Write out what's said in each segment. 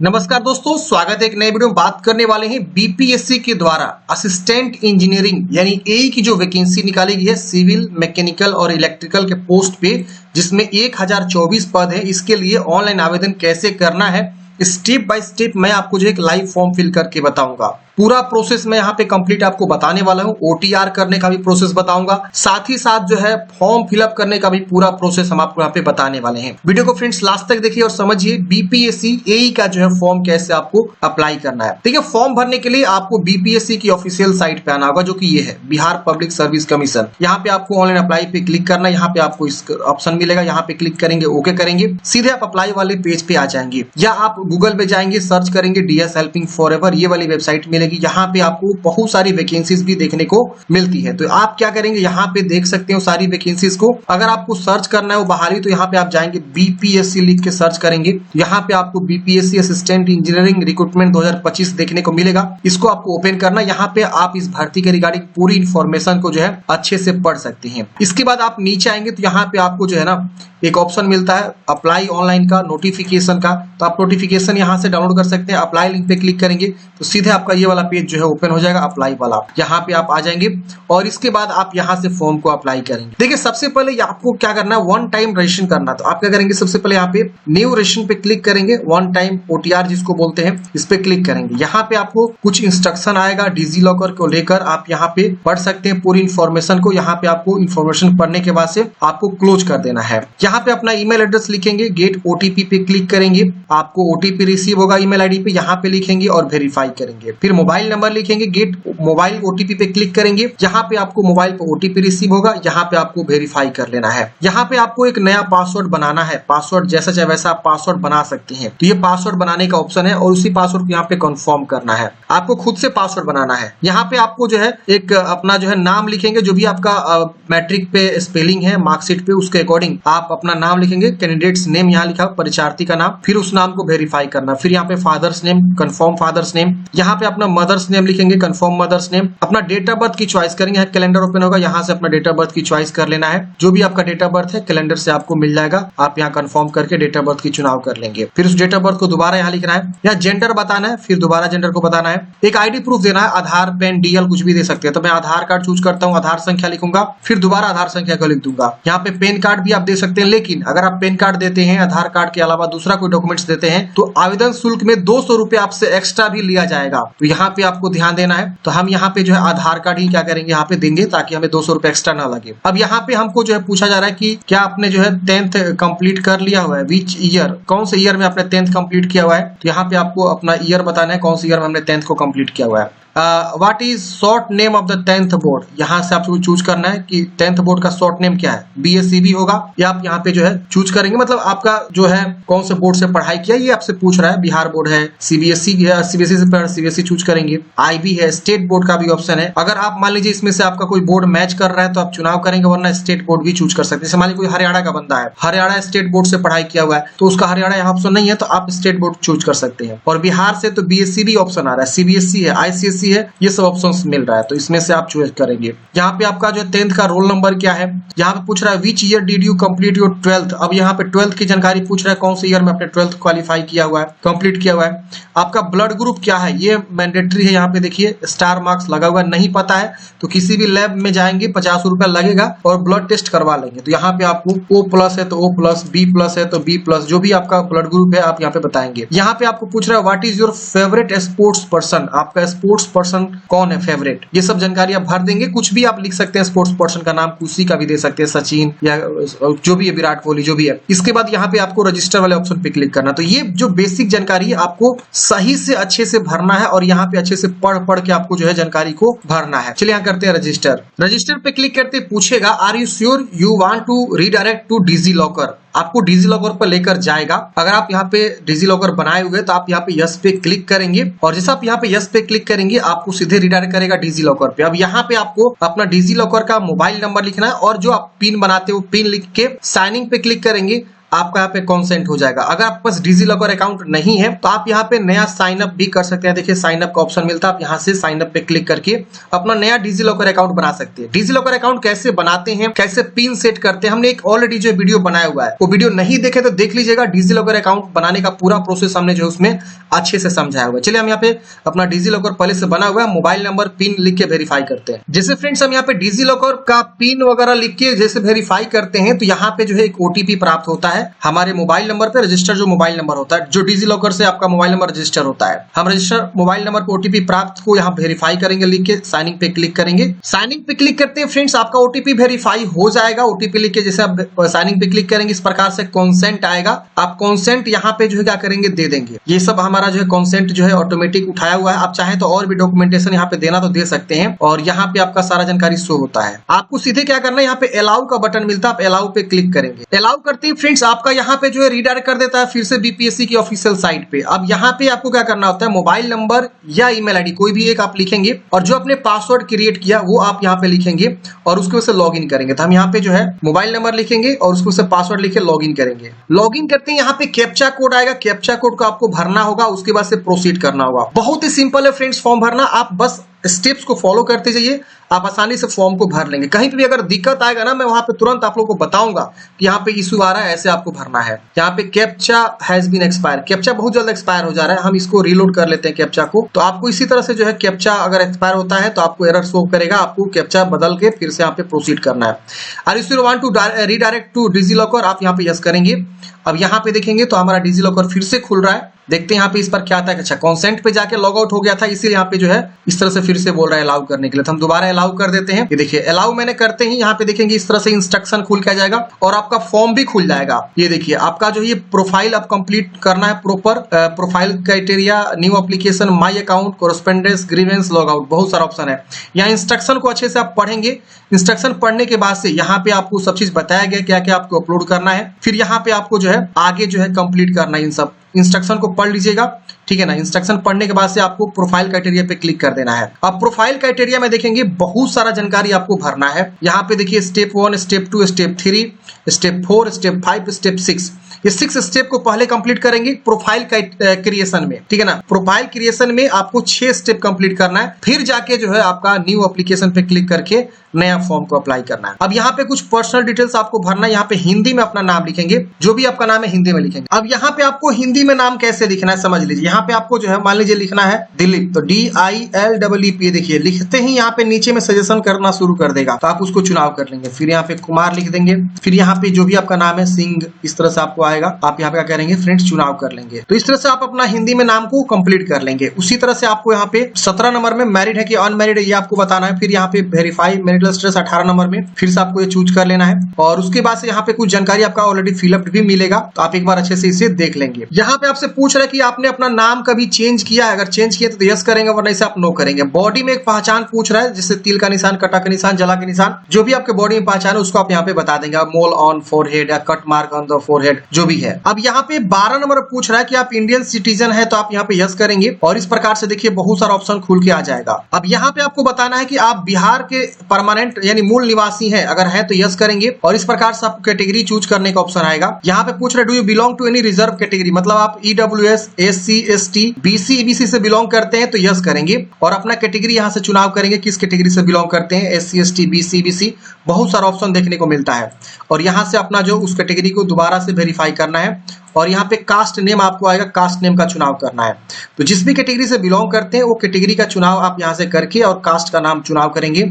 नमस्कार दोस्तों, स्वागत है एक नए वीडियो में। बात करने वाले हैं बीपीएससी के द्वारा असिस्टेंट इंजीनियरिंग यानी एई की जो वैकेंसी निकाली गई है सिविल, मैकेनिकल और इलेक्ट्रिकल के पोस्ट पे, जिसमें 1024 पद है। इसके लिए ऑनलाइन आवेदन कैसे करना है स्टेप बाय स्टेप मैं आपको जो एक लाइव फॉर्म फिल करके बताऊंगा। पूरा प्रोसेस मैं यहाँ पे कंप्लीट आपको बताने वाला हूँ। ओटीआर करने का भी प्रोसेस बताऊंगा, साथ ही साथ जो है फॉर्म फिलअप करने का भी पूरा प्रोसेस हम आपको यहाँ पे बताने वाले हैं। वीडियो को फ्रेंड्स लास्ट तक देखिए और समझिए बीपीएससी एई का जो है फॉर्म कैसे आपको अप्लाई करना है। देखिए, फॉर्म भरने के लिए आपको बीपीएससी की ऑफिशियल साइट पे आना होगा, जो कि ये है बिहार पब्लिक सर्विस कमीशन। यहाँ पे आपको ऑनलाइन अप्लाई पे क्लिक करना है। यहाँ पे आपको इस ऑप्शन मिलेगा, यहाँ पे क्लिक करेंगे, ओके करेंगे, सीधे आप अप्लाई वाले पेज पे आ जाएंगे। या आप गूगल पे जाएंगे, सर्च करेंगे डीएस हेल्पिंग फॉरएवर, ये वाली वेबसाइट मिलेगी। यहाँ पे आपको बहुत सारी वैकेंसीज भी देखने को मिलती है। तो आप क्या करेंगे, यहाँ पे देख सकते हो सारी वैकेंसीज को। अगर आपको सर्च करना है वो बाहरी, तो यहाँ पे आप जाएंगे बीपीएससी लिख के सर्च करेंगे। यहाँ पे आपको बीपीएससी असिस्टेंट इंजीनियरिंग रिक्रूटमेंट 2025 देखने को मिलेगा। इसको आपको ओपन करना। यहाँ पे आप इस भर्ती के रिगार्डिंग पूरी इंफॉर्मेशन को जो है अच्छे से पढ़ सकते हैं। इसके बाद आप नीचे आएंगे तो यहाँ पे आपको जो है ना एक ऑप्शन मिलता है अप्लाई ऑनलाइन का, नोटिफिकेशन का। तो आप नोटिफिकेशन यहाँ से डाउनलोड कर सकते हैं। अप्लाई लिंक पे क्लिक करेंगे तो सीधे आपका ये वाला पेज जो है ओपन हो जाएगा, अप्लाई वाला। यहाँ पे आप आ जाएंगे और इसके बाद आप यहाँ से फॉर्म को अप्लाई करेंगे। देखिए, सबसे पहले आपको क्या करना है, वन टाइम रजिस्ट्रेशन करना। तो आप क्या करेंगे, सबसे पहले यहाँ पे न्यू रजिस्ट्रेशन पे क्लिक करेंगे, वन टाइम ओटीआर जिसको बोलते हैं, इस पे क्लिक करेंगे। यहाँ पे आपको कुछ इंस्ट्रक्शन आएगा डिजी लॉकर को लेकर, आप यहाँ पे पढ़ सकते हैं पूरी इंफॉर्मेशन को। यहाँ पे आपको इंफॉर्मेशन पढ़ने के बाद से आपको क्लोज कर देना है। यहाँ पे अपना ईमेल एड्रेस लिखेंगे, गेट ओटीपी पे क्लिक करेंगे, आपको ओटीपी रिसीव होगा ईमेल आईडी पे, यहाँ पे लिखेंगे और वेरीफाई करेंगे। फिर मोबाइल नंबर लिखेंगे, गेट मोबाइल ओटीपी पे क्लिक करेंगे, यहाँ पे आपको मोबाइल पे ओटीपी रिसीव होगा, यहाँ पे आपको वेरीफाई कर लेना है। यहाँ पे आपको एक नया पासवर्ड बनाना है। पासवर्ड जैसा चाहे वैसा आप पासवर्ड बना सकते हैं। तो ये पासवर्ड बनाने का ऑप्शन है और उसी पासवर्ड को यहाँ पे कंफर्म करना है। आपको खुद से पासवर्ड बनाना है। यहाँ पे आपको जो है एक अपना जो है नाम लिखेंगे, जो भी आपका मैट्रिक पे स्पेलिंग है मार्कशीट पे, उसके अकॉर्डिंग आप अपना नाम लिखेंगे। कैंडिडेट्स नेम यहाँ लिखा, परीक्षार्थी का नाम, फिर उस नाम को वेरीफाई करना। फिर यहाँ पे father's name, confirm father's name, यहाँ पे अपना मदर्स नेम लिखेंगे, कंफर्म मदर्स नेम। अपना डेट ऑफ बर्थ की चॉइस करेंगे, कैलेंडर ओपन होगा, यहाँ से अपना डेट ऑफ बर्थ की चॉइस कर लेना है। जो भी आपका डेट ऑफ बर्थ है कैलेंडर से आपको मिल जाएगा, आप यहाँ कंफर्म करके डेट ऑफ बर्थ की चुनाव कर लेंगे। फिर उस डेट ऑफ बर्थ को दोबारा यहाँ लिखना है, यहाँ जेंडर बताना है, फिर दोबारा जेंडर को बताना है। एक आईडी प्रूफ देना है, आधार, पेन, डीएल कुछ भी दे सकते हैं। तो मैं आधार कार्ड चूज करता हूँ, आधार संख्या लिखूंगा, फिर दोबारा आधार संख्या को लिख दूंगा। यहाँ पे पेन कार्ड भी आप दे सकते हैं, लेकिन अगर आप पेन कार्ड देते हैं आधार कार्ड के अलावा दूसरा कोई डॉक्यूमेंट्स देते हैं तो आवेदन शुल्क में 200 रुपए आपसे एक्स्ट्रा भी लिया जाएगा। तो यहाँ पे आपको ध्यान देना है। तो हम यहाँ पे जो है आधार कार्ड ही क्या करेंगे, यहाँ पे देंगे ताकि हमें 200 रुपए एक्स्ट्रा ना लगे। अब यहाँ पे हमको जो है पूछा जा रहा है कि क्या आपने जो है 10th कंप्लीट कर लिया हुआ है, विच ईयर, कौन से ईयर में आपने 10th कंप्लीट किया हुआ है। तो यहाँ पे आपको अपना ईयर बताना है, कौन से ईयर में हमने 10th को कंप्लीट किया हुआ है। What is short name of the 10th board, यहाँ से आपको चूज करना है कि 10th बोर्ड का शॉर्ट नेम क्या है, बीएससीबी होगा, या आप यहाँ पे जो है चूज करेंगे। मतलब आपका जो है कौन से बोर्ड से पढ़ाई किया ये आपसे पूछ रहा है। बिहार बोर्ड है, सीबीएसई है, सीबीएसई से सीबीएसई चूज करेंगे, आईबी है, स्टेट बोर्ड का भी ऑप्शन है। अगर आप मान लीजिए इसमें से आपका कोई बोर्ड मैच कर रहा है तो आप चुनाव करेंगे, वरना स्टेट बोर्ड भी चूज कर सकते हैं। जैसे मान लीजिए कोई हरियाणा का बंदा है, हरियाणा स्टेट बोर्ड से पढ़ाई किया हुआ है, तो उसका हरियाणा यहाँ ऑप्शन नहीं है, तो आप स्टेट बोर्ड चूज कर सकते हैं। और बिहार से तो बीएससीबी ऑप्शन आ रहा है, सीबीएसई है, आईसीएसई है, ये सब ऑप्शन मिल रहा है। तो इसमें से आप चूज करेंगे। यहाँ पे आपका जो 10th का रोल नंबर क्या है, यहाँ पे पूछ रहा है which year did you complete your 12th। अब यहाँ पे 12th की जानकारी पूछ रहा है, कौन से ईयर में आपने 12th क्वालिफाई किया हुआ है, कंप्लीट किया हुआ है। आपका ब्लड ग्रुप क्या है, ये मैंडेटरी है। यहाँ पे देखिए स्टार मार्क्स लगा हुआ है, नहीं पता है तो किसी भी लैब में जाएंगे, 50 रुपया लगेगा और ब्लड टेस्ट करवा लेंगे। तो यहाँ पे आपको O+ है तो O+, B+ है तो B+, जो भी आपका ब्लड ग्रुप है आप यहाँ पे बताएंगे। यहाँ पे आपको पूछ रहा है what is your favourite sports person, आपका स्पोर्ट्स पर्सन कौन है फेवरेट, ये सब जानकारी आप भर देंगे। कुछ भी आप लिख सकते हैं, स्पोर्ट्स पर्सन का नाम किसी का भी दे सकते हैं, सचिन या जो भी है, विराट कोहली, जो भी है। इसके बाद यहाँ पे आपको रजिस्टर वाले ऑप्शन पे क्लिक करना। तो ये जो बेसिक जानकारी है आपको सही से अच्छे से भरना है और यहाँ पे अच्छे से पढ़ के आपको जो है जानकारी को भरना है। चलिए यहाँ करते हैं रजिस्टर। रजिस्टर पे क्लिक करते पूछेगा are you sure you want to redirect to DigiLocker, आपको डिजी लॉकर पर लेकर जाएगा। अगर आप यहाँ पे डिजी लॉकर बनाए हुए तो आप यहाँ पे यस पे क्लिक करेंगे और जैसे आप यहाँ पे यस पे क्लिक करेंगे आपको सीधे रिडायरेक्ट करेगा डिजी लॉकर पे। अब यहाँ पे आपको अपना डिजी लॉकर का मोबाइल नंबर लिखना है और जो आप पिन बनाते हो पिन लिख के साइनिंग पे क्लिक करेंगे। आपका यहाँ पे कॉन्सेंट हो जाएगा। अगर आपके पास डिजी लॉकर अकाउंट नहीं है तो आप यहाँ पे नया साइन अप भी कर सकते हैं। देखिए साइन अप का ऑप्शन मिलता है, आप यहाँ से साइन अप पे क्लिक करके अपना नया डिजी लॉकर अकाउंट बना सकते हैं। डिजी लॉकर अकाउंट कैसे बनाते हैं, कैसे पिन सेट करते हैं, हमने एक ऑलरेडी जो वीडियो बनाया हुआ है, वो वीडियो नहीं देखे तो देख लीजिएगा। डिजी लॉकर अकाउंट बनाने का पूरा प्रोसेस हमने जो उसमें अच्छे से समझाया हुआ है। चलिए हम यहाँ पे अपना डिजी लॉकर पहले से बना हुआ है, मोबाइल नंबर पिन लिख के वेरीफाई करते हैं। जैसे फ्रेंड्स हम यहाँ पे डिजी लॉकर का पिन वगैरह लिख के जैसे वेरीफाई करते हैं तो यहाँ पे जो है एक ओटीपी प्राप्त होता है हमारे मोबाइल नंबर पे। रजिस्टर जो मोबाइल नंबर होता है, जो डिजी लॉकर से आपका मोबाइल नंबर रजिस्टर होता है, हम रजिस्टर मोबाइल नंबर पे ओटीपी प्राप्त को यहाँ वेरीफाई करेंगे, लिख के साइनिंग पे क्लिक करेंगे। साइनिंग पे क्लिक करते हैं फ्रेंड्स, आपका ओटीपी वेरीफाई हो जाएगा। ओटीपी लिख के जैसे आप साइनिंग पे क्लिक करेंगे इस प्रकार से कॉन्सेंट आएगा। आप कॉन्सेंट यहाँ पे जो है क्या करेंगे, दे देंगे। ये सब हमारा जो है कॉन्सेंट जो है ऑटोमेटिक उठाया हुआ है। आप चाहें तो और भी डॉक्यूमेंटेशन यहाँ पे देना तो दे सकते हैं और यहाँ पे आपका सारा जानकारी शो होता है। आपको सीधे क्या करना है, यहाँ पे अलाउ का बटन मिलता है, आप अलाउ पे क्लिक करेंगे। अलाउ करते ही फ्रेंड्स आपका यहाँ पे जो है रीडायरेक्ट कर देता है फिर से बीपीएससी की ऑफिशियल साइट पे। अब यहाँ पे आपको क्या करना होता है, मोबाइल नंबर या ईमेल आईडी कोई भी एक आप लिखेंगे और जो अपने पासवर्ड क्रिएट किया वो आप यहाँ पे लिखेंगे और उसके वजह से लॉग इन करेंगे। तो हम यहाँ पे जो है मोबाइल नंबर लिखेंगे और उसको से पासवर्ड लिखे लॉग इन करेंगे। लॉग इन करते हैं यहाँ पे कैप्चा कोड आएगा, कैप्चा कोड को आपको भरना होगा, उसके बाद से प्रोसीड करना होगा। बहुत ही सिंपल है फ्रेंड्स फॉर्म भरना, आप बस स्टेप्स को फॉलो करते जाइए, आप आसानी से फॉर्म को भर लेंगे। कहीं पे भी अगर दिक्कत आएगा ना, मैं वहां पे तुरंत आप लोगों को बताऊंगा कि यहाँ पे इशू आ रहा है, ऐसे आपको भरना है। यहाँ पे captcha has been expire, captcha बहुत जल्द एक्सपायर हो जा रहा है, हम इसको रीलोड कर लेते हैं कैप्चा को। तो आपको इसी तरह से जो है कैप्चा अगर एक्सपायर होता है तो आपको एरर शो करेगा, आपको कैप्चा बदल के फिर से यहाँ पे प्रोसीड करना है। और if you want to redirect to DigiLocker, आप यहाँ पे यस करेंगे। अब यहाँ पे देखेंगे तो हमारा डिजी लॉकर फिर से खुल रहा है। देखते हैं यहाँ पे इस पर क्या आता है। अच्छा, कॉन्सेंट पे जाके लॉग आउट हो गया था, इसीलिए यहाँ पे जो है इस तरह से फिर से बोल रहा है अलाउ करने के लिए। तो हम दोबारा अलाउ कर देते हैं। ये देखिए अलाउ मैंने करते ही यहाँ पे देखेंगे इस तरह से इंस्ट्रक्शन खुल के आ जाएगा और आपका फॉर्म भी खुल जाएगा। ये देखिए आपका जो ये प्रोफाइल आप कंप्लीट करना है, proper profile criteria, new application, my account, correspondence, grievance, log out, बहुत सारा ऑप्शन है। यहाँ इंस्ट्रक्शन को अच्छे से आप पढ़ेंगे। इंस्ट्रक्शन पढ़ने के बाद से यहाँ पे आपको सब चीज बताया गया क्या क्या आपको अपलोड करना है। फिर यहाँ पे आपको जो है आगे जो है कंप्लीट करना है। इन सब इंस्ट्रक्शन को पढ़ लीजिएगा, ठीक है ना। इंस्ट्रक्शन पढ़ने के बाद से आपको प्रोफाइल क्राइटेरिया पे क्लिक कर देना है। अब प्रोफाइल क्राइटेरिया में देखेंगे बहुत सारा जानकारी आपको भरना है। यहाँ पे देखिए step 1, step 2, step 3, step 4, step 5, step 6, ये 6 स्टेप को पहले कंप्लीट करेंगे प्रोफाइल क्रिएशन में, ठीक है ना। प्रोफाइल क्रिएशन में आपको 6 स्टेप कंप्लीट करना है, फिर जाके जो है आपका न्यू एप्लीकेशन पे क्लिक करके नया फॉर्म को अप्लाई करना है। अब यहाँ पे कुछ पर्सनल डिटेल्स आपको भरना है। यहाँ पे हिंदी में अपना नाम लिखेंगे, जो भी आपका नाम है हिंदी में लिखेंगे। अब यहाँ पे आपको हिंदी में नाम कैसे लिखना है समझ लीजिए। यहाँ पे आपको जो है मान लीजिए लिखना है दिलीप, तो DILEEP, देखिए लिखते ही यहाँ पे नीचे में सजेशन करना शुरू कर देगा, तो आप उसको चुनाव कर लेंगे। फिर यहाँ पे कुमार लिख देंगे, फिर यहाँ पे जो भी आपका नाम है सिंह, इस तरह से आपको आएगा। आप यहाँ पे क्या करेंगे फ्रेंड्स, चुनाव कर लेंगे। तो इस तरह से आप अपना हिंदी में नाम को कंप्लीट कर लेंगे। उसी तरह से आपको यहाँ पे 17 नंबर में मैरिड है कि अनमैरिड है ये आपको बताना है। फिर यहाँ पे वेरीफाई मैरिटल स्टेटस 18 नंबर में फिर से आपको ये चूज कर लेना है। और उसके बाद से यहाँ पे कुछ जानकारी आपका ऑलरेडी फिलअप भी मिलेगा, तो आप एक बार अच्छे से इसे देख लेंगे। यहाँ पे आपसे पूछ रहा है कि आपने अपना नाम कभी चेंज किया है, अगर चेंज किया तो यस करेंगे, वरना इसे आप नो करेंगे। बॉडी में एक पहचान पूछ रहा है, जैसे तिल का निशान, कटा का निशान, जला के निशान, जो भी आपके बॉडी में पहचान है उसको आप यहाँ पे बता देंगे। मोल ऑन फोरहेड या cut mark on the forehead, जो भी है। अब यहाँ पे 12 नंबर पूछ रहा है कि आप इंडियन सिटीजन है, तो आप यहाँ पे यस करेंगे और इस प्रकार से देखिए बहुत सारा ऑप्शन खुल के आ जाएगा। अब यहाँ पे आपको बताना है कि आप बिहार के परमानेंट यानी मूल निवासी हैं, अगर है तो यस करेंगे और इस प्रकार से आपको कैटेगरी चूज करने का ऑप्शन आएगा। यहाँ पे पूछ रहे do you belong to any reserve category, मतलब आप EWS, SC, ST, BC, EBC से बिलोंग करते हैं तो यस करेंगे और अपना कैटेगरी यहाँ से चुनाव करेंगे, किस कैटेगरी से बिलोंग करते हैं, SC, ST, BC, EBC, बहुत सारा ऑप्शन देखने को मिलता है। और यहाँ से अपना जो उस कैटेगरी को दोबारा से वेरीफाई करना है और यहाँ पे कास्ट नेम आपको आएगा, कास्ट नेम का चुनाव करना है। तो जिस भी कैटेगरी से बिलोंग करते हैं वो कैटेगरी का चुनाव आप यहाँ से करके और कास्ट का नाम चुनाव करेंगे।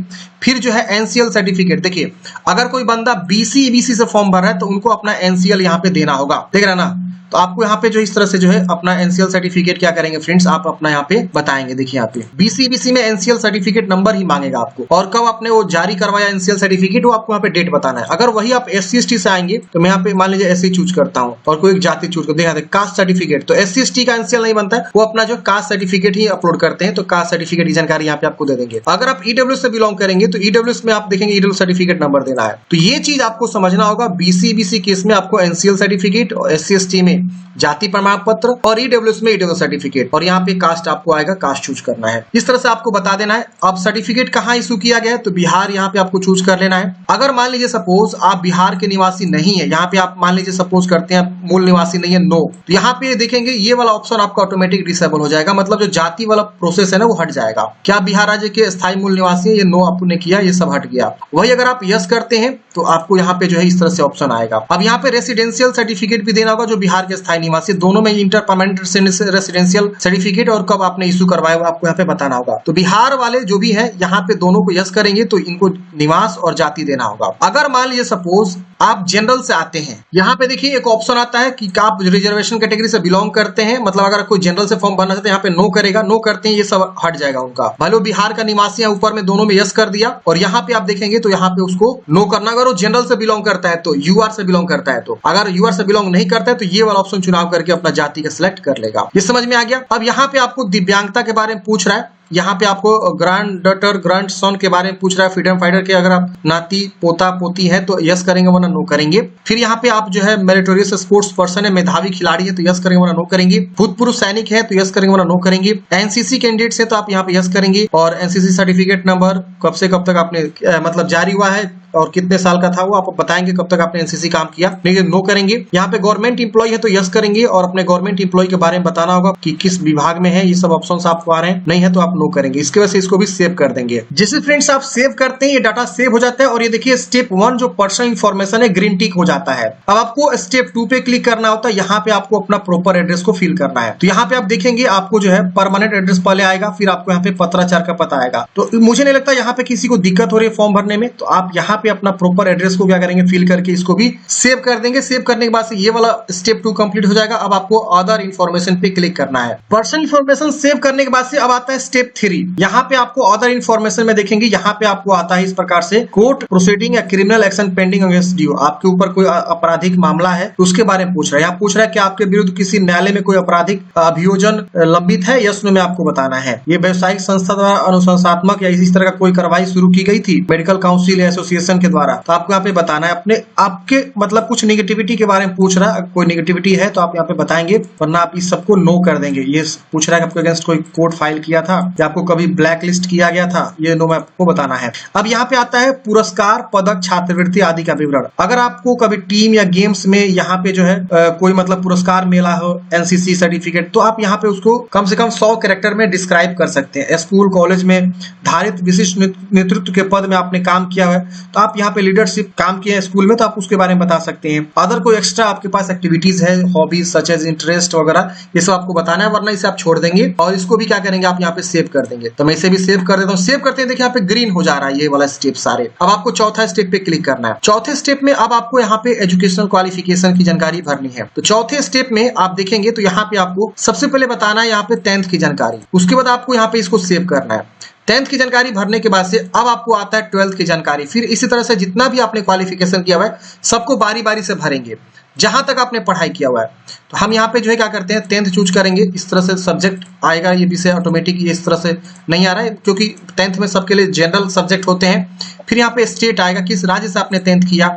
फिर जो है NCL सर्टिफिकेट, देखिए अगर कोई बंदा BC, EBC से फॉर्म भर रहा है तो उनको अपना NCL यहाँ पे देना होगा, देख रहे हैं ना। तो आपको यहाँ पे जो इस तरह से जो है अपना NCL सर्टिफिकेट क्या करेंगे फ्रेंड्स, आप अपना यहाँ पे बताएंगे। देखिए यहाँ पे BC, EBC में NCL सर्टिफिकेट नंबर ही मांगेगा आपको, और कब आपने वो जारी करवाया NCL सर्टिफिकेट वो आपको यहाँ पे डेट बताना है। अगर वही आप SC, ST से आएंगे तो मैं यहाँ पे मान लीजिए SC चूज करता हूँ और कोई जाति चूज कर देखा कास्ट सर्टिफिकेट, तो SC/ST का एनसीएल नहीं बनता है, वो अपना जो कास्ट सर्टिफिकेट ही अपलोड करते हैं, तो कास्ट सर्टिफिकेट की जानकारी यहाँ पे आपको दे देंगे। अगर आप EWS से बिलोंग करेंगे तो EWS में आप देखेंगे EWS सर्टिफिकेट नंबर देना है। तो ये चीज आपको समझना होगा। BC केस में आपको NCL सर्टिफिकेट और SC/ST में जाति प्रमाण पत्र और EWS में EWS सर्टिफिकेट, और यहाँ पे कास्ट आपको आएगा, कास्ट चूज करना है। इस तरह से आपको बता देना है। अब सर्टिफिकेट कहाँ इशू किया गया है, तो बिहार यहाँ पे आपको चूज कर लेना है। अगर मान लीजिए सपोज आप बिहार के निवासी नहीं है, यहाँ पे आप मान लीजिए सपोज करते हैं मूल निवासी नहीं है, नो, तो यहाँ पे देखेंगे ये वाला ऑप्शन आपका ऑटोमेटिक डिसेबल हो जाएगा, मतलब जो जाति वाला प्रोसेस है ना वो हट जाएगा। क्या बिहार राज्य के स्थायी मूल निवासी है, ये नो आपने किया, ये सब हट गया। वही अगर आप यस करते हैं तो आपको यहाँ पे जो है इस तरह से ऑप्शन आएगा। अब यहाँ पे रेसिडेंशियल सर्टिफिकेट भी देना होगा, जो बिहार के स्थायी निवासी, दोनों में इंटर परमानेंट रेसिडेंशियल सर्टिफिकेट और कब आपने इशू करवाया वो आपको यहाँ पे बताना होगा। तो बिहार वाले जो भी है यहाँ पे दोनों को यस करेंगे तो इनको निवास और जाति देना होगा। अगर मान लीजिए सपोज आप जनरल से आते हैं, यहाँ पे देखिए एक ऑप्शन आता है कि आप रिजर्वेशन कैटेगरी से बिलोंग करते हैं, मतलब अगर कोई जनरल से फॉर्म भरना चाहते हैं यहाँ पे नो करेगा, नो करते हैं ये सब हट जाएगा उनका। भले बिहार का निवासी है, ऊपर में दोनों में यस कर दिया, और यहाँ पे आप देखेंगे तो यहाँ पे उसको नो करना। अगर वो जनरल से बिलोंग करता है तो UR से बिलोंग करता है, तो अगर UR से बिलोंग नहीं करता है तो ये वाला ऑप्शन चुनाव करके अपना जाति का सिलेक्ट कर लेगा। ये समझ में आ गया। अब यहाँ पे आपको दिव्यांगता के बारे में पूछ रहा है, यहाँ पे आपको ग्रैंड डॉटर ग्रैंड सन के बारे में पूछ रहा है, फ्रीडम फाइटर के अगर आप नाती पोता पोती है तो यस करेंगे वरना नो करेंगे। फिर यहाँ पे आप जो है मेरिटोरियस स्पोर्ट्स पर्सन है, मेधावी खिलाड़ी है तो यस करेंगे वरना नो करेंगे। भूतपूर्व सैनिक है तो यस करेंगे वरना नो करेंगे। NCC कैंडिडेट्स है तो आप यहाँ पे यस करेंगे, और NCC सर्टिफिकेट नंबर कब से कब तक आपने मतलब जारी हुआ है और कितने साल का था वो आप बताएंगे, कब तक आपने NCC काम किया, लेकिन नो करेंगे। यहाँ पे गवर्नमेंट इंप्लॉय है तो यस करेंगे, और अपने गवर्नमेंट इंप्लॉय के बारे में बताना होगा कि किस विभाग में है, ये सब ऑप्शंस आपको आ रहे हैं, नहीं है तो आप नो करेंगे। इसके वजह से इसको भी सेव कर देंगे। जैसे फ्रेंड्स आप सेव करते हैं ये डाटा सेव हो जाता है, और ये देखिए स्टेप 1 जो पर्सनल इंफॉर्मेशन है ग्रीन टिक हो जाता है। अब आपको स्टेप 2 पे क्लिक करना होता है, यहाँ पे आपको अपना प्रॉपर एड्रेस को फिल करना है। तो यहाँ पे आप देखेंगे आपको जो है परमानेंट एड्रेस पहले आएगा, फिर आपको यहाँ पे पत्राचार का पता आएगा। तो मुझे नहीं लगता यहाँ पे किसी को दिक्कत हो रही है फॉर्म भरने में, तो आप यहाँ पे अपना प्रॉपर एड्रेस को क्या करेंगे, फिल करके इसको भी सेव कर देंगे। सेव करने के बाद से ये वाला स्टेप 2 कंप्लीट हो जाएगा। अब आपको अदर इंफॉर्मेशन पे क्लिक करना है। पर्सनल इंफॉर्मेशन सेव करने के बाद से अब आता है स्टेप 3। यहाँ पे आपको अदर इंफॉर्मेशन में देखेंगे, यहाँ पे आपको आता है इस प्रकार से कोर्ट प्रोसीडिंग या criminal action pending against you, आपके ऊपर कोई आपराधिक मामला है तो उसके बारे में पूछ रहा है। यहाँ पूछ रहा है कि आपके विरुद्ध किसी न्यायालय में कोई आपराधिक अभियोजन लंबित है, यस नो में आपको बताना है। ये व्यवसायिक संस्था द्वारा अनुशंसात्मक या इस तरह का कोई कार्रवाई शुरू की गई थी मेडिकल काउंसिल या एसोसिएशन के द्वारा, तो आपको यहाँ पे बताना है। अपने आपके मतलब कुछ नेगेटिविटी के बारे में पूछ रहा है, कोई नेगेटिविटी है तो आप यहाँ पे बताएंगे, वरना आप इस सबको नो कर देंगे। ये पूछ रहा है कि आपके अगेंस्ट कोई कोर्ट फाइल किया था या आपको कभी ब्लैक लिस्ट किया गया था, ये नो में आपको बताना है। अब यहाँ पे आता है पुरस्कार पदक छात्रवृत्ति आदि का विवरण। अगर आपको कभी टीम या गेम्स में यहाँ पे जो है कोई मतलब पुरस्कार मिला हो, NCC सर्टिफिकेट, तो आप यहाँ पे उसको कम से कम 100 कैरेक्टर में डिस्क्राइब कर सकते हैं। स्कूल कॉलेज में धारित विशिष्ट नेतृत्व के पद में आपने काम किया है तो आप यहाँ पे लीडरशिप काम किया है स्कूल में, तो आप उसके बारे में बता सकते हैं। अदर कोई एक्स्ट्रा आपके पास एक्टिविटीज है, हॉबीज सच एज इंटरेस्ट वगैरह, ये सब आपको बताना है, वरना इसे आप छोड़ देंगे और इसको भी क्या करेंगे आप यहाँ पे सेव कर देंगे। तो मैं इसे भी सेव कर देता हूँ। सेव करते हैं, देखिए यहाँ पे ग्रीन हो जा रहा है ये वाला स्टेप सारे। अब आपको चौथा स्टेप पे क्लिक करना है। चौथे स्टेप में अब आपको यहाँ पे एजुकेशनल क्वालिफिकेशन की जानकारी भरनी है। तो चौथे स्टेप में आप देखेंगे तो यहाँ पे आपको सबसे पहले बताना है यहाँ पे 10th की जानकारी, उसके बाद आपको यहाँ पे इसको सेव करना है। 10th की जानकारी भरने के बाद से अब आपको आता है 12th की जानकारी। फिर इसी तरह से जितना भी आपने क्वालिफिकेशन किया हुआ है सबको बारी बारी से भरेंगे जहां तक आपने पढ़ाई किया हुआ है। तो हम यहाँ पे जो है क्या करते हैं 10th चूज करेंगे। इस तरह से सब्जेक्ट आएगा, ये विषय ऑटोमेटिक ये इस तरह से नहीं आ रहा है क्योंकि 10th में सबके लिए जनरल सब्जेक्ट होते हैं। फिर यहाँ पे स्टेट आएगा, किस राज्य से आपने 10th किया।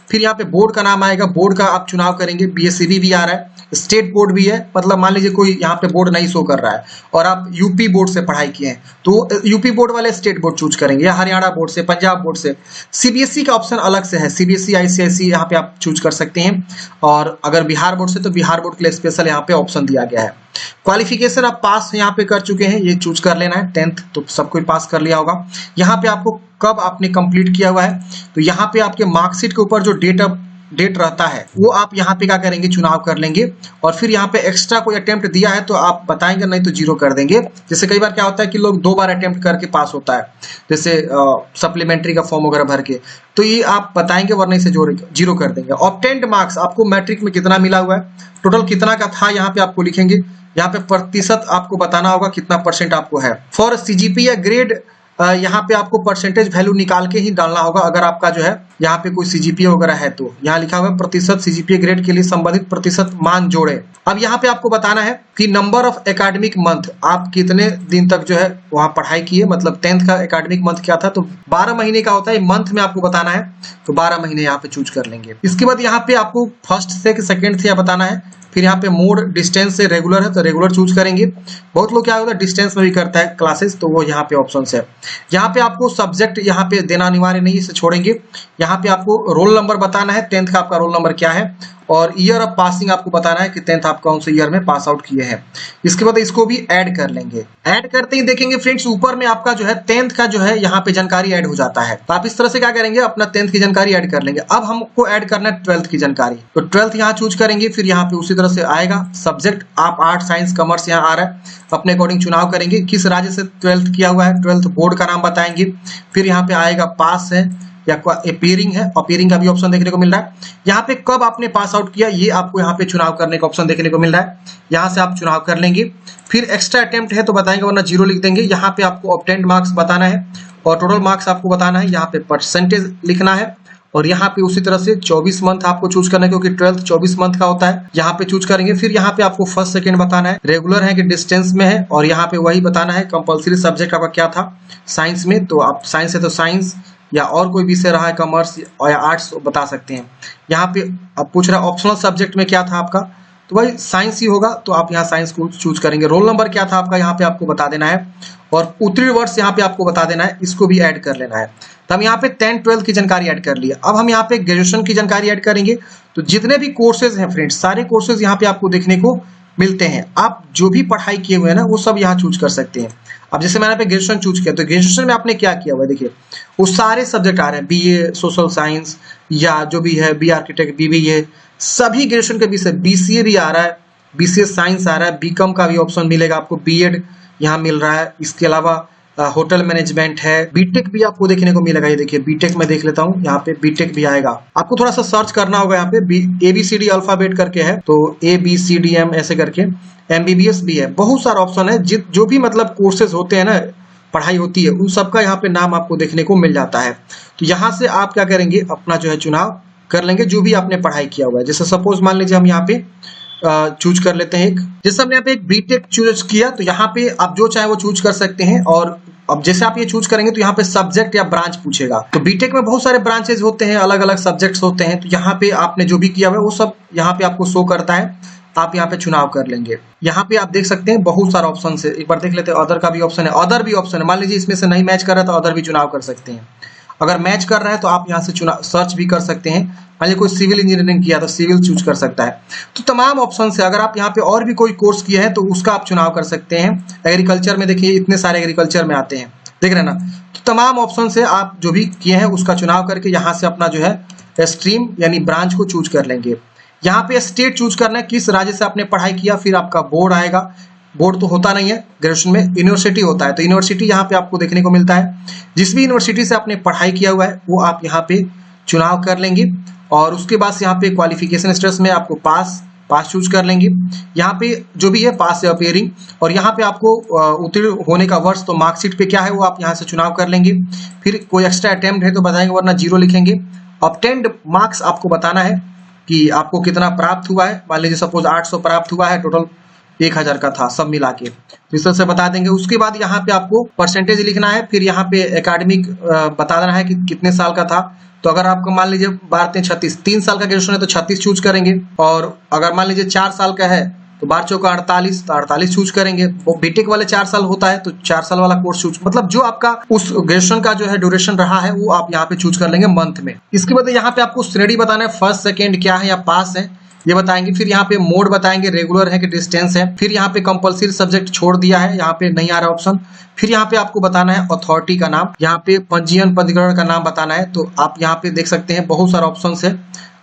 फिर यहाँ पे बोर्ड का नाम आएगा, बोर्ड का आप चुनाव करेंगे। BSCB भी आ रहा है, स्टेट बोर्ड भी है, मतलब मान लीजिए कोई यहाँ पे बोर्ड नहीं शो कर रहा है और आप यूपी बोर्ड से पढ़ाई किए हैं तो यूपी बोर्ड वाले स्टेट बोर्ड चूज करेंगे, या हरियाणा बोर्ड से, पंजाब बोर्ड से। CBSE का ऑप्शन अलग से है, CBSE ICSE यहाँ पे आप चूज कर सकते हैं। और अगर बिहार बोर्ड से तो बिहार बोर्ड के लिए स्पेशल यहाँ पे ऑप्शन दिया गया है। क्वालिफिकेशन आप पास यहाँ पे कर चुके हैं, ये चूज कर लेना है। 10th तो सब कोई पास कर लिया होगा। यहाँ पे आपको कब आपने कंप्लीट किया हुआ है, तो यहाँ पे आपके मार्कशीट के ऊपर जो डेट रहता है वो आप यहाँ पे क्या करेंगे, चुनाव कर लेंगे। और फिर यहाँ पे एक्स्ट्रा कोई अटेम्प्ट दिया है तो आप बताएंगे, नहीं तो 0 कर देंगे। जैसे कई बार क्या होता है कि लोग 2 बार अटेम्प्ट करके पास होता है, जैसे सप्लीमेंट्री का फॉर्म वगैरह भर के, तो ये आप बताएंगे, वरना इसे 0 कर देंगे। ऑब्टेन्ड मार्क्स आपको मैट्रिक में कितना मिला हुआ है, टोटल कितना का था यहाँ पे आपको लिखेंगे। यहाँ पे प्रतिशत आपको बताना होगा कितना % आपको है। फॉर CGP या ग्रेड यहाँ पे आपको परसेंटेज वैल्यू निकाल के ही डालना होगा। अगर आपका जो है यहाँ पे कोई सीजीपीए वगैरह है तो यहाँ लिखा हुआ है प्रतिशत सीजीपीए ग्रेड के लिए संबंधित प्रतिशत मान जोड़े। अब यहाँ पे आपको बताना है कि नंबर ऑफ एकेडमिक मंथ, आप कितने दिन तक जो है वहाँ पढ़ाई किए, मतलब 10th का एकेडमिक मंथ क्या था, तो 12 महीने का होता है, मंथ में आपको बताना है, तो 12 महीने यहाँ पे चूज कर लेंगे। इसके बाद यहाँ पे आपको फर्स्ट से कि सेकेंड से बताना है। फिर यहाँ पे मोड डिस्टेंस से रेगुलर है तो रेगुलर चूज करेंगे। बहुत लोग क्या होता है डिस्टेंस में भी करता है क्लासेस, तो वो यहाँ पे ऑप्शन है। यहाँ पे आपको सब्जेक्ट यहाँ पे देना अनिवार्य नहीं, इसे छोड़ेंगे। यहाँ पे आपको रोल नंबर बताना है, 10th का आपका रोल नंबर क्या है, और ईयर ऑफ पासिंग आपको बताना है कि 10th आप कौन से ईयर में पास आउट किए हैं। इसके बाद इसको भी ऐड कर लेंगे। ऐड करते ही देखेंगे फ्रेंड्स ऊपर में आपका जो है 10th का जो है यहाँ पे जानकारी ऐड हो जाता है। तो आप इस तरह से क्या करेंगे, अपना 10th की जानकारी ऐड कर लेंगे। अब हमको ऐड करना है 12th की जानकारी, तो 12th यहाँ चूज करेंगे। फिर यहाँ पे उसी तरह से आएगा सब्जेक्ट, आप आर्ट साइंस कॉमर्स यहाँ आ रहा है, अपने अकॉर्डिंग चुनाव करेंगे। किस राज्य से 12th किया हुआ है, 12th बोर्ड का नाम बताएंगे। फिर यहाँ पे आएगा पास है या अपीयरिंग है, अपीयरिंग का भी ऑप्शन देखने को मिल रहा है। यहाँ पे कब आपने पास आउट किया ये आपको यहाँ पे चुनाव करने का ऑप्शन देखने को मिल रहा है, यहाँ से आप चुनाव कर लेंगे। फिर एक्स्ट्रा अटेम्प्ट है तो बताएंगे, वरना 0 लिख देंगे। यहाँ पे आपको ऑब्टेन्ड मार्क्स बताना है और टोटल मार्क्स आपको बताना है, यहाँ पे परसेंटेज लिखना है। और यहाँ पे उसी तरह से 24 मंथ आपको चूज करना है, क्योंकि 12th 24 मंथ का होता है, यहाँ पे चूज करेंगे। फिर यहाँ पे आपको फर्स्ट सेकंड बताना है, रेगुलर है कि डिस्टेंस में है, और यहाँ पे वही बताना है। कंपलसरी सब्जेक्ट आपका क्या था साइंस में, तो आप साइंस है तो साइंस, या और कोई विषय रहा है कॉमर्स या आर्ट्स बता सकते हैं। यहाँ पे आप पूछ रहे हैं ऑप्शनल सब्जेक्ट में क्या था आपका, तो भाई साइंस ही होगा, तो आप यहाँ साइंस को चूज करेंगे। रोल नंबर क्या था आपका यहाँ पे आपको बता देना है, और उत्तीर्ण वर्ष यहाँ पे आपको बता देना है, इसको भी ऐड कर लेना है। तो हम यहाँ पे 10 12 की जानकारी ऐड कर लिया। अब हम यहाँ पे ग्रेजुएशन की जानकारी ऐड करेंगे। तो जितने भी कोर्सेज हैं फ्रेंड्स, सारे कोर्सेज यहाँ पे आपको देखने को मिलते हैं। आप जो भी पढ़ाई किए हुए हैं ना वो सब यहाँ चूज कर सकते हैं। अब जैसे मैंने पे ग्रेजुएशन चूज किया, तो ग्रेजुएशन में आपने क्या किया हुआ है, देखिए वो सारे सब्जेक्ट आ रहे हैं, बीए सोशल साइंस या जो भी है, बी आर्किटेक्ट, बीबीए, सभी ग्रेजुएशन के विषय, बीसीए भी आ रहा है, बीसीए साइंस आ रहा है, बीकॉम का भी ऑप्शन मिलेगा आपको, बीएड यहाँ मिल रहा है। इसके अलावा होटल मैनेजमेंट है, बीटेक भी आपको देखने को मिलेगा। ये देखिए बीटेक में देख लेता हूँ, यहाँ पे बीटेक भी आएगा। आपको थोड़ा सा सर्च करना होगा, यहाँ पे ABCD अल्फाबेट करके है, तो ABCDM ऐसे करके, MBBS भी है, बहुत सारा ऑप्शन है। जो भी मतलब कोर्सेज होते हैं ना, पढ़ाई होती है, उन सबका यहाँ पे नाम आपको देखने को मिल जाता है। तो यहाँ से आप क्या करेंगे, अपना जो है चुनाव कर लेंगे, जो भी आपने पढ़ाई किया हुआ है। जैसे सपोज मान लीजिए हम यहाँ पे चूज कर लेते हैं एक, जैसे हमने यहाँ पे एक बीटेक चूज किया, तो यहाँ पे आप जो चाहे वो चूज कर सकते हैं। और अब जैसे आप ये चूज करेंगे तो यहाँ पे सब्जेक्ट या ब्रांच पूछेगा। तो बीटेक में बहुत सारे ब्रांचेज होते हैं, अलग अलग सब्जेक्ट्स होते हैं, तो यहाँ पे आपने जो भी किया हुआ है वो सब यहाँ पे आपको शो करता है। आप यहाँ पे चुनाव कर लेंगे। यहाँ पे आप देख सकते हैं बहुत सारा ऑप्शन है, एक बार देख लेते हैं। अदर का भी ऑप्शन है, अदर भी ऑप्शन है। मान लीजिए इसमें से नहीं मैच कर रहा है तो अदर भी चुनाव कर सकते हैं। अगर मैच कर रहा है तो आप यहाँ से चुनाव सर्च भी कर सकते हैं। मान लीजिए कोई सिविल इंजीनियरिंग किया तो सिविल चूज कर सकता है। तो तमाम ऑप्शन से, अगर आप यहाँ पे और भी कोई कोर्स किए हैं तो उसका आप चुनाव कर सकते हैं। एग्रीकल्चर में देखिए इतने सारे एग्रीकल्चर में आते हैं, देख रहे हैं ना। तो तमाम ऑप्शन से आप जो भी किए हैं उसका चुनाव करके यहाँ से अपना जो है स्ट्रीम यानी ब्रांच को चूज कर लेंगे। यहाँ पे स्टेट चूज करना है, किस राज्य से आपने पढ़ाई किया। फिर आपका बोर्ड आएगा, बोर्ड तो होता नहीं है ग्रेजुएशन में, यूनिवर्सिटी होता है। तो यूनिवर्सिटी यहाँ पे आपको देखने को मिलता है। जिस भी यूनिवर्सिटी से आपने पढ़ाई किया हुआ है वो आप यहाँ पे चुनाव कर लेंगे। और उसके बाद यहाँ पे क्वालिफिकेशन स्टेटस में आपको पास चूज कर लेंगे। यहाँ पे जो भी है पास या अपीयरिंग, और यहाँ पे आपको उत्तीर्ण होने का वर्ष, तो मार्कशीट पे क्या है वो आप यहाँ से चुनाव कर लेंगे। फिर कोई एक्स्ट्रा अटेम्प्ट है तो बताएंगे, वरना 0 लिखेंगे। ऑब्टेन्ड मार्क्स आपको बताना है कि आपको कितना प्राप्त हुआ है। मान लीजिए सपोज 800 प्राप्त हुआ है, टोटल 1000 का था सब मिला के, तो इस तरह से बता देंगे। उसके बाद यहाँ पे आपको परसेंटेज लिखना है। फिर यहाँ पे एकेडमिक बता देना है कि कितने साल का था। तो अगर आपको मान लीजिए 12-36 3 साल का ग्रेजुएशन है तो 36 चूज करेंगे। और अगर मान लीजिए 4 साल का है तो 12 चौका 48, तो 48 चूज करेंगे। वो बीटेक वाले 4 साल होता है तो 4 साल वाला कोर्स चूज, मतलब जो आपका उस ग्रेजुएशन का जो है ड्यूरेशन रहा है वो आप यहाँ पे चूज कर लेंगे मंथ में। इसके बाद यहाँ पे आपको श्रेणी बताना है, फर्स्ट सेकेंड क्या है या पास है ये बताएंगे। फिर यहाँ पे मोड बताएंगे, रेगुलर है कि डिस्टेंस है। फिर यहाँ पे कंपलसरी सब्जेक्ट छोड़ दिया है, यहाँ पे नहीं आ रहा ऑप्शन। फिर यहाँ पे आपको बताना है अथॉरिटी का नाम, यहाँ पे पंजीकरण का नाम बताना है। तो आप यहाँ पे देख सकते हैं बहुत सारा ऑप्शन है।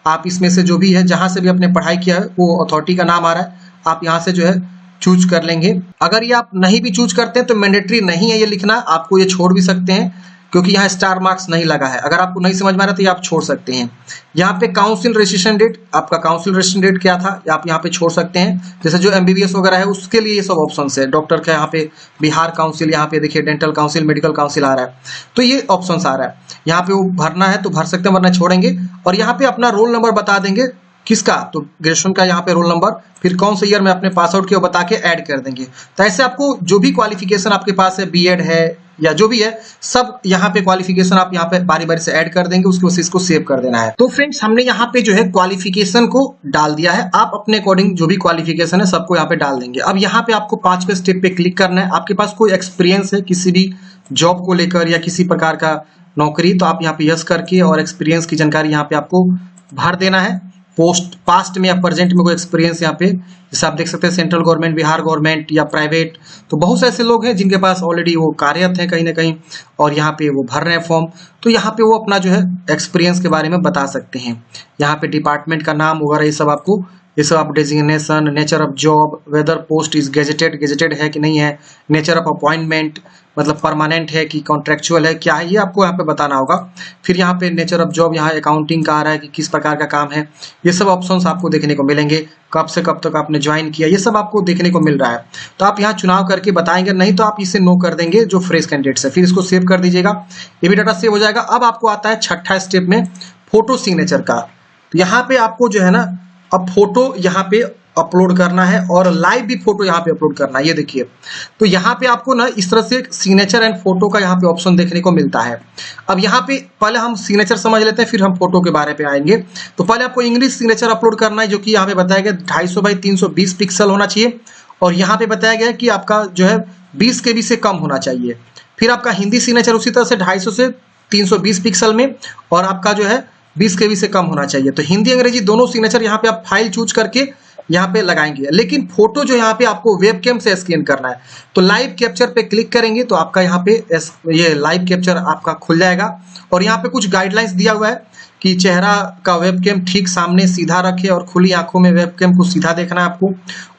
आप इसमें से जो भी है, जहां से भी आपने पढ़ाई किया है वो अथॉरिटी का नाम आ रहा है, आप यहाँ से जो है चूज कर लेंगे। अगर ये आप नहीं भी चूज करते हैं तो मैंडेटरी नहीं है ये लिखना, आपको ये छोड़ भी सकते हैं। क्योंकि यहाँ स्टार मार्क्स नहीं लगा है। अगर आपको नहीं समझ में आ रहा तो ये आप छोड़ सकते हैं। यहाँ पे काउंसिल रजिस्ट्रेशन डेट, आपका काउंसिल रजिस्ट्रेशन डेट क्या था आप यहाँ पे छोड़ सकते हैं। जैसे जो एमबीबीएस वगैरह है उसके लिए ये सब ऑप्शन है। डॉक्टर का यहाँ पे बिहार काउंसिल, यहाँ पे देखिए डेंटल काउंसिल, मेडिकल काउंसिल आ रहा है, तो ये ऑप्शन आ रहा है। यहाँ पे वो भरना है तो भर सकते हैं, वरना छोड़ेंगे। और यहाँ पे अपना रोल नंबर बता देंगे किसका, तो ग्रेजुएशन का यहाँ पे रोल नंबर, फिर कौन से ईयर में आपने पास आउट किया वो बता के ऐड कर देंगे। तो ऐसे आपको जो भी क्वालिफिकेशन आपके पास है, बीएड है या जो भी है, सब यहाँ पे क्वालिफिकेशन आप यहाँ पे बारी बारी से ऐड कर देंगे, उसके बाद इसको सेव कर देना है। तो फ्रेंड्स हमने यहाँ पे जो है क्वालिफिकेशन को डाल दिया है। आप अपने अकॉर्डिंग जो भी क्वालिफिकेशन है सबको यहाँ पे डाल देंगे। अब यहाँ पे आपको 5वें स्टेप पे क्लिक करना है। आपके पास कोई एक्सपीरियंस है किसी भी जॉब को लेकर या किसी प्रकार का नौकरी, तो आप यहाँ पे यस करके और एक्सपीरियंस की जानकारी यहाँ पे आपको भर देना है। पोस्ट पास्ट में या प्रेजेंट में कोई एक्सपीरियंस यहाँ पे, जैसे आप देख सकते हैं सेंट्रल गवर्नमेंट, बिहार गवर्नमेंट या प्राइवेट, तो बहुत से ऐसे लोग हैं जिनके पास ऑलरेडी वो कार्यरत हैं कहीं ना कहीं और यहाँ पे वो भर रहे हैं फॉर्म, तो यहाँ पे वो अपना जो है एक्सपीरियंस के बारे में बता सकते हैं। यहाँ पे डिपार्टमेंट का नाम वगैरह ये सब आपको, ये सब आप designation, nature of job, whether post is gazetted है कि नहीं है, नेचर ऑफ अपॉइंटमेंट मतलब परमानेंट है कि कॉन्ट्रेक्चुअल है, क्या है, ये आपको यहाँ पे बताना होगा। फिर यहाँ पे नेचर ऑफ जॉब, यहाँ अकाउंटिंग का आ रहा है कि किस प्रकार का काम है, ये सब ऑप्शंस आपको देखने को मिलेंगे। कब से कब तक आपने ज्वाइन किया, ये सब आपको देखने को मिल रहा है। तो आप यहाँ चुनाव करके बताएंगे, नहीं तो आप इसे नो कर देंगे जो फ्रेश कैंडिडेट्स है। फिर इसको सेव कर दीजिएगा, ये भी डाटा सेव हो जाएगा। अब आपको आता है 6ठा स्टेप में फोटो सिग्नेचर का। तो यहाँ पे आपको जो है ना अब फोटो यहाँ पे अपलोड करना है और लाइव भी फोटो यहाँ पे अपलोड करना है। ये देखिए, तो यहाँ पे आपको ना इस तरह से सिग्नेचर एंड फोटो का यहाँ पे ऑप्शन देखने को मिलता है। अब यहाँ पे पहले हम सिग्नेचर समझ लेते हैं, फिर हम फोटो के बारे पे आएंगे। तो पहले आपको इंग्लिश सिग्नेचर अपलोड करना है, जो कि यहाँ पे बताया गया 250 बाई 320 पिक्सल होना चाहिए। और यहाँ पे बताया गया कि आपका जो है 20 KB से कम होना चाहिए। फिर आपका हिंदी सिग्नेचर उसी तरह से 250 से 320 पिक्सल में, और आपका जो है 20 KB से कम होना चाहिए। तो हिंदी अंग्रेजी दोनों सिग्नेचर यहाँ पे आप फाइल चूज करके यहाँ पे लगाएंगे। लेकिन फोटो जो यहाँ पे आपको वेबकैम से स्कैन करना है, तो लाइव कैप्चर पे क्लिक करेंगे तो आपका यहाँ पे ये लाइव कैप्चर आपका खुल जाएगा। और यहाँ पे कुछ गाइडलाइंस दिया हुआ है कि चेहरा का वेबकैम ठीक सामने सीधा रखे और खुली आंखों में वेबकैम को सीधा देखना है आपको।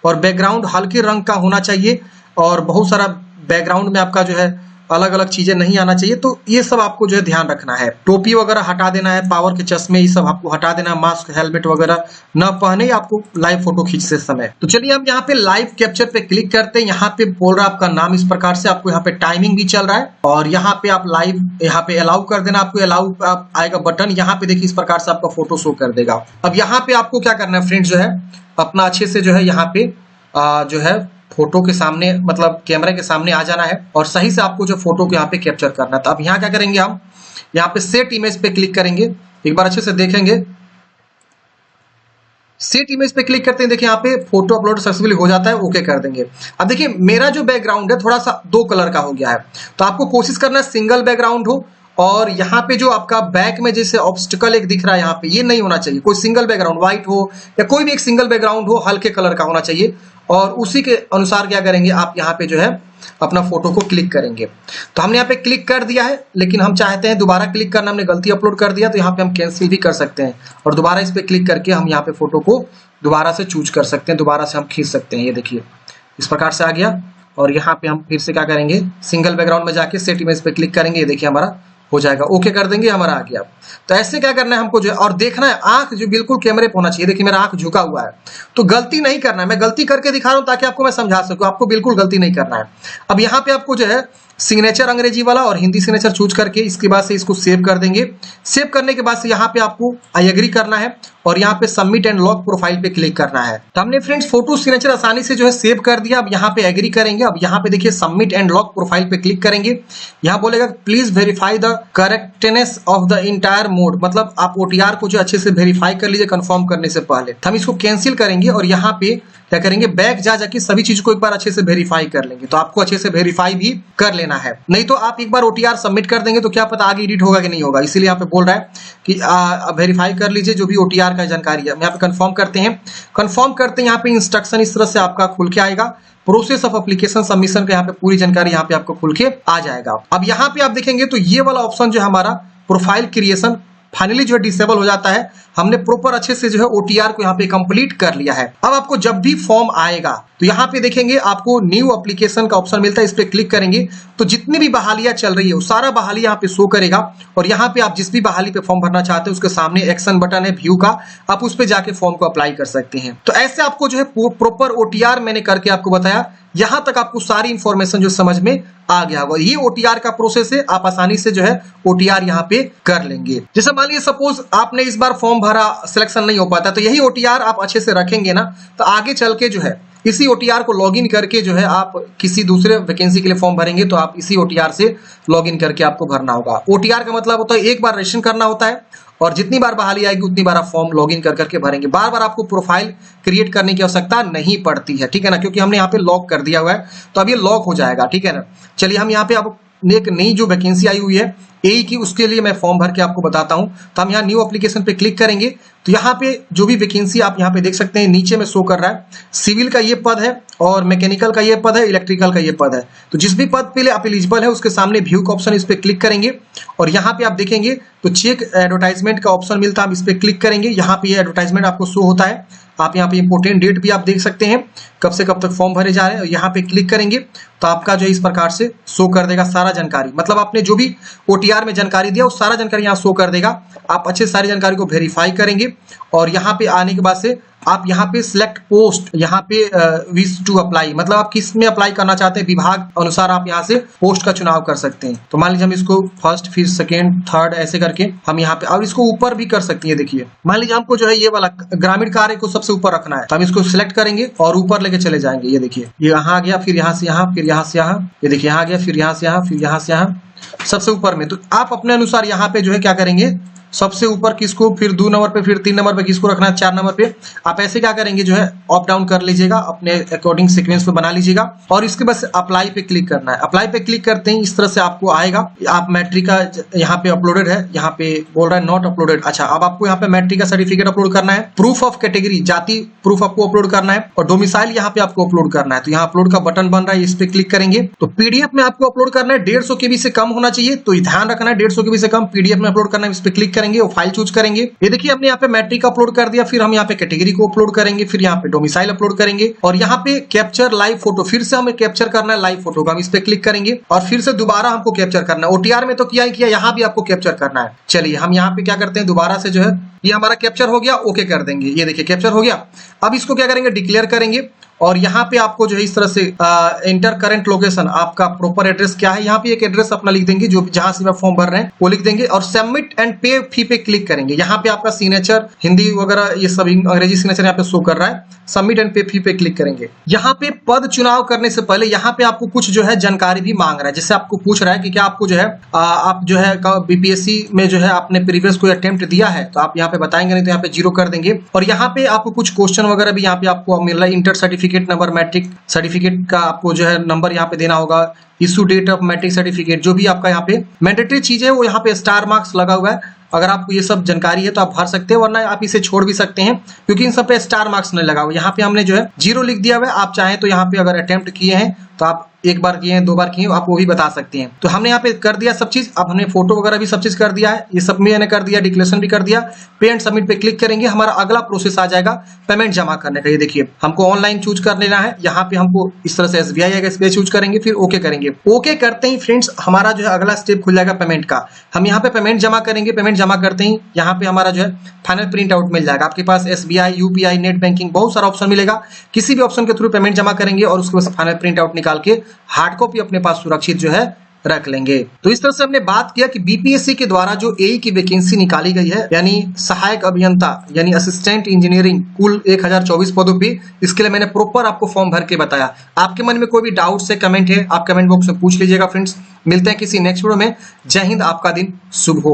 और बैकग्राउंड हल्के रंग का होना चाहिए और बहुत सारा बैकग्राउंड में आपका जो है अलग अलग चीजें नहीं आना चाहिए। तो ये सब आपको जो है ध्यान रखना है। टोपी वगैरह हटा देना है, पावर के चश्मे ये सब आपको हटा देना है, मास्क हेलमेट वगैरह न पहने आपको लाइव फोटो खींचते समय। तो चलिए हम यहाँ पे लाइव कैप्चर पे क्लिक करते हैं। यहाँ पे बोल रहा है आपका नाम इस प्रकार से, आपको यहाँ पे टाइमिंग भी चल रहा है और यहाँ पे आप लाइव यहाँ पे अलाउ कर देना। आपको अलाउ आएगा बटन, यहाँ पे देखिए इस प्रकार से आपका फोटो शो कर देगा। अब यहाँ पे आपको क्या करना है फ्रेंड्स, जो है अपना अच्छे से जो है यहाँ पे जो है फोटो के सामने मतलब कैमरे के सामने आ जाना है और सही से आपको जो फोटो को यहाँ पे कैप्चर करना है। तो अब यहाँ क्या करेंगे, हम यहाँ पे सेट इमेज पे क्लिक करेंगे। एक बार अच्छे से देखेंगे, सेट इमेज पे क्लिक करते हैं, देखिए यहाँ पे फोटो अपलोड सक्सेसफुली हो जाता है, ओके कर देंगे। अब देखिए मेरा जो बैकग्राउंड है थोड़ा सा 2 कलर का हो गया है, तो आपको कोशिश करना है सिंगल बैकग्राउंड हो। और यहाँ पे जो आपका बैक में जैसे ऑब्स्टिकल एक दिख रहा है यहाँ पे, ये नहीं होना चाहिए। कोई सिंगल बैकग्राउंड व्हाइट हो या कोई भी एक सिंगल बैकग्राउंड हो, हल्के कलर का होना चाहिए। और उसी के अनुसार क्या करेंगे, आप यहाँ पे जो है अपना फोटो को क्लिक करेंगे। तो हमने यहाँ पे क्लिक कर दिया है, लेकिन हम चाहते हैं दोबारा क्लिक करना, हमने गलती अपलोड कर दिया, तो यहाँ पे हम कैंसिल भी कर सकते हैं और दोबारा इस पे क्लिक करके हम यहाँ पे फोटो को दोबारा से चूज कर सकते हैं, दोबारा से हम खींच सकते हैं। ये देखिए इस प्रकार से आ गया। और यहाँ पे हम फिर से क्या करेंगे, सिंगल बैकग्राउंड में जाके सेट इमेज पे क्लिक करेंगे, ये देखिए हमारा हो जाएगा, ओके कर देंगे, हमारा आ गया। तो ऐसे क्या करना है हमको जो है, और देखना है आंख जो बिल्कुल कैमरे पे होना चाहिए। देखिए मेरा आंख झुका हुआ है, तो गलती नहीं करना है। मैं गलती करके दिखा रहा हूं ताकि आपको मैं समझा सकूं, आपको बिल्कुल गलती नहीं करना है। अब यहाँ पे आपको जो है सिग्नेचर अंग्रेजी वाला और हिंदी सिग्नेचर चूज करके इसके बाद से इसको सेव कर देंगे। सेव करने के बाद से यहाँ पे आपको आई एग्री करना है और यहाँ पे सबमिट एंड लॉक प्रोफाइल पे क्लिक करना है। तो हमने फ्रेंड्स फोटो सिग्नेचर आसानी से जो है सेव कर दिया। अब यहाँ पे एग्री करेंगे। अब यहाँ पे देखिए सबमिट एंड लॉक प्रोफाइल पे क्लिक करेंगे। यहाँ बोलेगा please verify the correctness of the entire mode, मतलब आप ओटीआर को जो अच्छे से वेरीफाई कर लीजिए कंफर्म करने से पहले। हम इसको कैंसिल करेंगे और यहाँ पे क्या करेंगे, बैक जाके सभी चीज को एक बार अच्छे से वेरीफाई कर लेंगे। तो आपको अच्छे से वेरीफाई भी कर लेना है, नहीं तो आप एक बार ओटीआर सबमिट कर देंगे तो क्या पता आगे एडिट होगा कि नहीं होगा। इसीलिए यहाँ पे बोल रहा है कि वेरीफाई कर लीजिए जो भी ओटीआर का जानकारी है। यहाँ पे कंफर्म करते हैं। कंफर्म करते हैं, यहाँ पे इंस्ट्रक्शन इस तरह से आपका खुल के आएगा। प्रोसेस ऑफ एप्लीकेशन सबमिशन का यहाँ पे पूरी जानकारी यहाँ पे आपको खुल के आ जाएगा। अब यहाँ पे आप देखेंगे तो ये वाला ऑप्शन जो हमारा प्रोफाइल क्रिएशन फाइनली जो है डिसेबल हो जाता है। हमने प्रॉपर अच्छे से जो है OTR को यहाँ पे कंप्लीट कर लिया है। अब आपको जब भी फॉर्म आएगा तो यहाँ पे देखेंगे आपको न्यू एप्लीकेशन का ऑप्शन मिलता है, इस पे क्लिक करेंगे तो जितनी भी बहालियां चल रही है वो सारा बहाली यहाँ पे शो करेगा। और यहाँ पे आप जिस भी बहाली पे फॉर्म भरना चाहते हैं उसके सामने एक्शन बटन है व्यू का, आप उस पे जाके फॉर्म को अप्लाई कर सकते हैं। तो ऐसे आपको जो है प्रॉपर OTR मैंने करके आपको बताया, यहां तक आपको सारी इंफॉर्मेशन जो समझ में आ गया होगा। ये OTR का प्रोसेस है, आप आसानी से जो है OTR यहाँ पे कर लेंगे। जैसे मान लीजिए सपोज आपने इस बार फॉर्म भरा, सिलेक्शन नहीं हो पाता, तो यही OTR आप अच्छे से रखेंगे ना तो आगे चल के जो है इसी OTR को लॉगिन करके जो है आप किसी दूसरे वैकेंसी के लिए फॉर्म भरेंगे तो आप इसी OTR से लॉगिन करके आपको भरना होगा। OTR का मतलब होता है एक बार रजिस्ट्रेशन करना होता है और जितनी बार बहाली आएगी उतनी बार आप फॉर्म लॉगिन कर करके भरेंगे। बार बार आपको प्रोफाइल क्रिएट करने की आवश्यकता नहीं पड़ती है, ठीक है ना, क्योंकि हमने यहाँ पे लॉक कर दिया हुआ है तो अब ये लॉक हो जाएगा, ठीक है ना। चलिए हम यहाँ पे अब एक नई जो वैकेंसी आई हुई है AE की, उसके लिए मैं फॉर्म भर के आपको बताता हूं। तो हम यहाँ न्यू एप्लीकेशन पे क्लिक करेंगे तो यहाँ पे जो भी वैकेंसी आप यहाँ पे देख सकते हैं नीचे में शो कर रहा है, सिविल का ये पद है और मैकेनिकल का ये पद है, इलेक्ट्रिकल का ये पद है। तो जिस भी पद पे आप एलिजिबल है उसके सामने व्यू का ऑप्शन, इस पे क्लिक करेंगे और यहाँ पे आप देखेंगे तो चेक एडवर्टाइजमेंट का ऑप्शन मिलता है, आप इस पे क्लिक करेंगे। यहाँ पे एडवर्टाइजमेंट आपको शो होता है, आप यहाँ पे इंपोर्टेंट डेट भी आप देख सकते हैं कब से कब तक फॉर्म भरे जा रहे हैं। यहाँ पे क्लिक करेंगे तो आपका जो है इस प्रकार से शो कर देगा सारा जानकारी, मतलब आपने जो भी OTR में जानकारी दिया वो सारा जानकारी यहाँ शो कर देगा। आप अच्छे सारी जानकारी को वेरीफाई करेंगे और यहाँ पे आने के बाद से आप यहाँ पे सिलेक्ट पोस्ट, यहाँ पे विश टू अप्लाई, मतलब आप किस में अप्लाई करना चाहते हैं विभाग अनुसार आप यहाँ से पोस्ट का चुनाव कर सकते हैं। तो मान लीजिए हम इसको फर्स्ट, फिर सेकेंड, थर्ड ऐसे करके हम यहाँ पे, और इसको ऊपर भी कर सकती है। देखिए मान लीजिए हमको जो है ये वाला ग्रामीण कार्य को सबसे ऊपर रखना है तो हम इसको सिलेक्ट करेंगे और ऊपर लेके चले जाएंगे। ये देखिए ये यहाँ आ गया, फिर यहाँ से यहाँ, फिर यहाँ से यहाँ, ये देखिए यहाँ आ गया, फिर यहाँ से यहाँ, फिर यहाँ से यहाँ, सबसे ऊपर में। तो आप अपने अनुसार यहाँ पे जो है क्या करेंगे, सबसे ऊपर किसको, फिर 2 नंबर पे, फिर 3 नंबर पे किसको रखना है, 4 नंबर पे आप ऐसे क्या करेंगे जो है अप डाउन कर लीजिएगा, अपने अकॉर्डिंग सीक्वेंस पे बना लीजिएगा और इसके बाद अप्लाई पे क्लिक करना है। अप्लाई पे क्लिक करते ही इस तरह से आपको आएगा, आप मैट्रिक का यहाँ पे अपलोडेड है, यहाँ पे बोल रहा है नॉट अपलोडेड। अच्छा, अब आपको यहाँ पे मैट्रिक का सर्टिफिकेट अपलोड करना है, प्रूफ ऑफ कैटेगरी जाति प्रूफ आपको अपलोड करना है और डोमिसाइल यहाँ पे आपको अपलोड करना है। तो यहाँ अपलोड का बटन बन रहा है, इस पे क्लिक करेंगे तो PDF में आपको अपलोड करना है, 150 KB से कम होना चाहिए, तो ध्यान रखना है 150 KB से कम PDF में अपलोड करना है। इस पे क्लिक करेंगे और फाइल चूज करेंगे। ये देखिए हमने यहाँ पे मैट्रिक अपलोड कर दिया, फिर हम यहाँ पे कैटेगरी को अपलोड करेंगे, फिर यहाँ पे डोमिसाइल अपलोड करेंगे और यहाँ पे कैप्चर लाइव फोटो, फिर से हमें कैप्चर करना है लाइव फोटो का, हम इस पे क्लिक करेंगे और फिर से दोबारा हमको कैप्चर करना है। OTR में तो किया ही किया, यहाँ भी आपको कैप्चर करना है। चलिए हम यहाँ पे क्या करते हैं, दोबारा से जो है ये हमारा कैप्चर हो गया, ओके कर देंगे। ये देखिए कैप्चर हो गया। अब इसको क्या करेंगे, डिक्लेयर करेंगे और यहाँ पे आपको जो है इस तरह से इंटर करंट लोकेशन, आपका प्रॉपर एड्रेस क्या है, यहाँ पे एक एड्रेस अपना लिख देंगे जो जहां से आप फॉर्म भर रहे हैं वो लिख देंगे और सबमिट एंड पे फी पे क्लिक करेंगे। यहाँ पे आपका सिग्नेचर हिंदी वगैरह ये सब अंग्रेजी सिग्नेचर यहाँ पे शो कर रहा है, सबमिट एंड पे फी पे क्लिक करेंगे। यहाँ पे पद चुनाव करने से पहले यहाँ पे आपको कुछ जो है जानकारी भी मांग रहा है, जैसे आपको पूछ रहा है कि क्या आपको जो है आप जो है BPSC में जो है आपने प्रीवियस कोई अटेम्प्ट दिया है, तो आप यहाँ पे बताएंगे, नहीं तो यहाँ पे 0 कर देंगे। और यहाँ पे आपको कुछ क्वेश्चन वगैरह भी यहाँ पे आपको मिल रहा है, inter certificate number, matric certificate का आपको जो है नंबर यहाँ पे देना होगा, issue date of matric certificate, जो भी आपका यहाँ पे मैंडेटरी चीज है वो यहाँ पे स्टार मार्क्स लगा हुआ है। अगर आपको ये सब जानकारी है तो आप भर सकते हैं, वरना आप इसे छोड़ भी सकते हैं क्योंकि इन सब पे स्टार मार्क्स नहीं लगा हुआ। यहाँ पे हमने जो है 0 लिख दिया हुआ है। आप चाहें तो यहाँ पे अगर अटेम्प्ट किए हैं तो आप 1 बार किए हैं, 2 बार किए हैं, आप वो भी बता सकते हैं। तो हमने यहाँ पे कर दिया सब चीज। अब हमने फोटो वगैरह भी सब चीज कर दिया है, ये सब मैंने कर दिया, डिक्लेरेशन भी कर दिया। पे एंड सबमिट पे क्लिक करेंगे, हमारा अगला प्रोसेस आ जाएगा पेमेंट जमा करने का। ये देखिए हमको ऑनलाइन चूज कर लेना है, यहाँ पे हमको इस तरह से SBI आएगा, SBI चूज करेंगे, फिर ओके करेंगे। ओके करते ही फ्रेंड्स हमारा जो है अगला स्टेप खुल जाएगा पेमेंट का। हम यहाँ पे पेमेंट जमा करेंगे, पेमेंट जमा करते ही यहाँ पे हमारा जो है फाइनल प्रिंट आउट मिल जाएगा। आपके पास SBI, UPI, नेट बैंकिंग बहुत सारा ऑप्शन मिलेगा, किसी भी ऑप्शन के थ्रू पेमेंट जमा करेंगे और उसके बाद फाइनल प्रिंट आउट निकाल के हार्ड कॉपी अपने पास सुरक्षित जो है रख लेंगे। तो इस तरह से हमने बात किया कि BPSC के द्वारा जो AE की वैकेंसी निकाली गई है, यानी सहायक अभियंता यानी असिस्टेंट इंजीनियरिंग, कुल 1024 पदों पे, इसके लिए मैंने प्रॉपर आपको फॉर्म भर के बताया। आपके मन में कोई भी डाउट है, कमेंट है, आप कमेंट बॉक्स में पूछ लीजिएगा फ्रेंड्स। मिलते हैं किसी नेक्स्ट वीडियो में। जय हिंद, आपका दिन शुभ हो।